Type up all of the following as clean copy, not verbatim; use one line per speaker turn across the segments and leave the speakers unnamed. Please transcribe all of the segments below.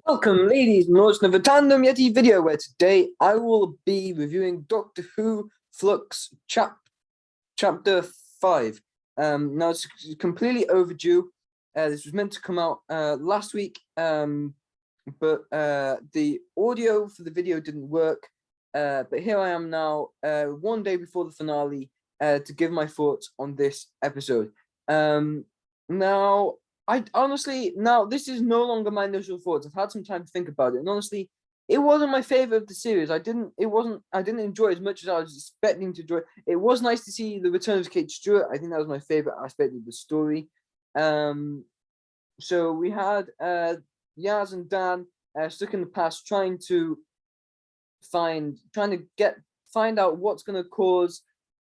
Welcome, ladies and lords, to another Tandem Yeti video where today I will be reviewing Doctor Who Flux Chapter 5. Now it's completely overdue. This was meant to come out last week, but the audio for the video didn't work. But here I am now, one day before the finale, to give my thoughts on this episode. Now, this is no longer my initial thoughts. I've had some time to think about it, and honestly, it wasn't my favorite of the series. I didn't enjoy it as much as I was expecting to enjoy. It was nice to see the return of Kate Stewart. I think that was my favorite aspect of the story. So we had Yaz and Dan stuck in the past, trying to find out what's going to cause,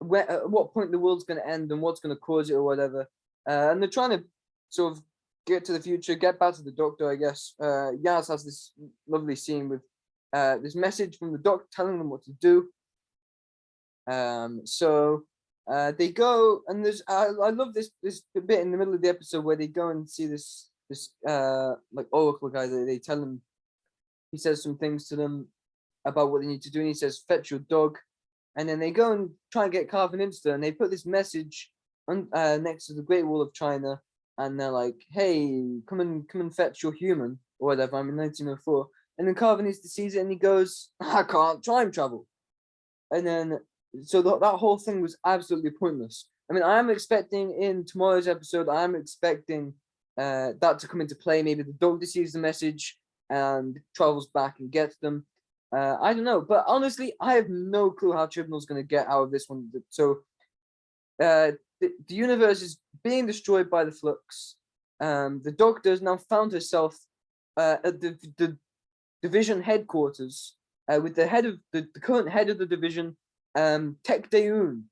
at what point the world's going to end, and what's going to cause it or whatever. And they're trying to sort of get to the future, get back to the Doctor, I guess. Yaz has this lovely scene with this message from the Doctor telling them what to do. So they go, and I love this bit in the middle of the episode where they go and see this like oracle guy. They tell him, he says some things to them about what they need to do, and he says, "Fetch your dog." And then they go and try and get Carvin Insta, and they put this message next to the Great Wall of China, and they're like, "Hey, come and fetch your human," or whatever. I'm in 1904, and then Carvinista sees it, and he goes, "I can't time travel." And then, so that whole thing was absolutely pointless. I mean, I am expecting in tomorrow's episode, I am expecting that to come into play. Maybe the Doctor sees the message and travels back and gets them. I don't know, but honestly, I have no clue how Chibnall's going to get out of this one. So, the universe is being destroyed by the flux. The Doctor has now found herself at the division headquarters with the head of the current head of the division, Tech Dayoon,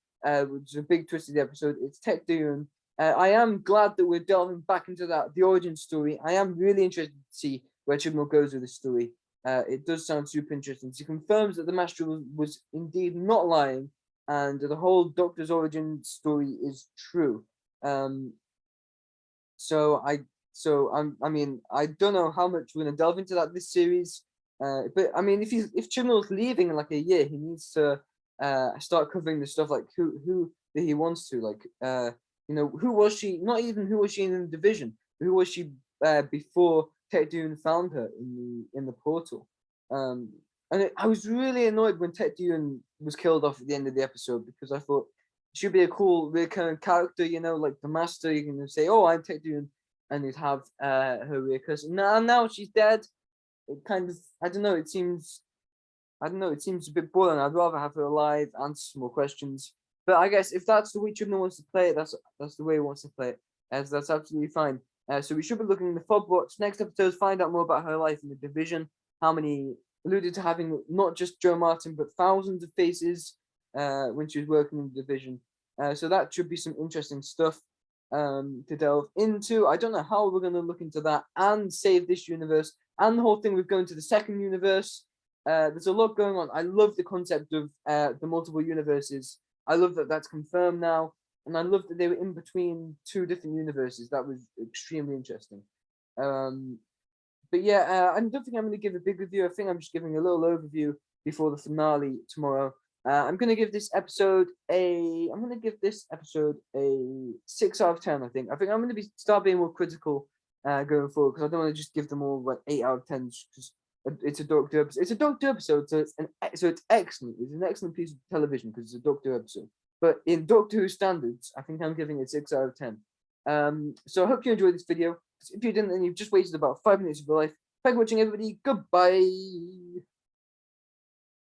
which is a big twist of the episode. It's Tech Dayoon. I am glad that we're delving back into the origin story. I am really interested to see where Chibnall goes with this story. It does sound super interesting. She confirms that the Master was indeed not lying, and the whole Doctor's origin story is true. I mean, I don't know how much we're gonna delve into that this series. But I mean, if Chibnall's leaving in like a year, he needs to start covering the stuff like who that he wants to, like who was she? Not even who was she in the division? Who was she before Tech Dune found her in the portal? I was really annoyed when Tech Dune was killed off at the end of the episode, because I thought she'd be a cool recurring character, like the Master. You can say, "Oh, I'm Tech Dune," and you'd have her reoccur. Now she's dead. It kind of, I don't know. It seems a bit boring. I'd rather have her alive, answer some more questions. But I guess if that's the way Chibnall wants to play it, that's the way he wants to play it. As that's absolutely fine. So we should be looking in the Fob Watch next episodes, find out more about her life in the division. How many alluded to having not just Joe Martin but thousands of faces when she was working in the division. So that should be some interesting stuff to delve into. I don't know how we're going to look into that and save this universe and the whole thing with going to the second universe. There's a lot going on. I love the concept of the multiple universes. I love that that's confirmed now. And I love that they were in between two different universes. That was extremely interesting. But yeah, I don't think I'm going to give a big review. I think I'm just giving a little overview before the finale tomorrow. I'm going to give this episode a 6 out of 10. I think I'm going to start being more critical going forward, because I don't want to just give them all like 8 out of 10, because it's a Doctor episode. It's a Doctor episode, so it's excellent. It's an excellent piece of television because it's a Doctor episode. But in Doctor Who standards, I think I'm giving it 6 out of 10. So I hope you enjoyed this video. If you didn't, then you've just wasted about 5 minutes of your life. Thank you for watching, everybody. Goodbye.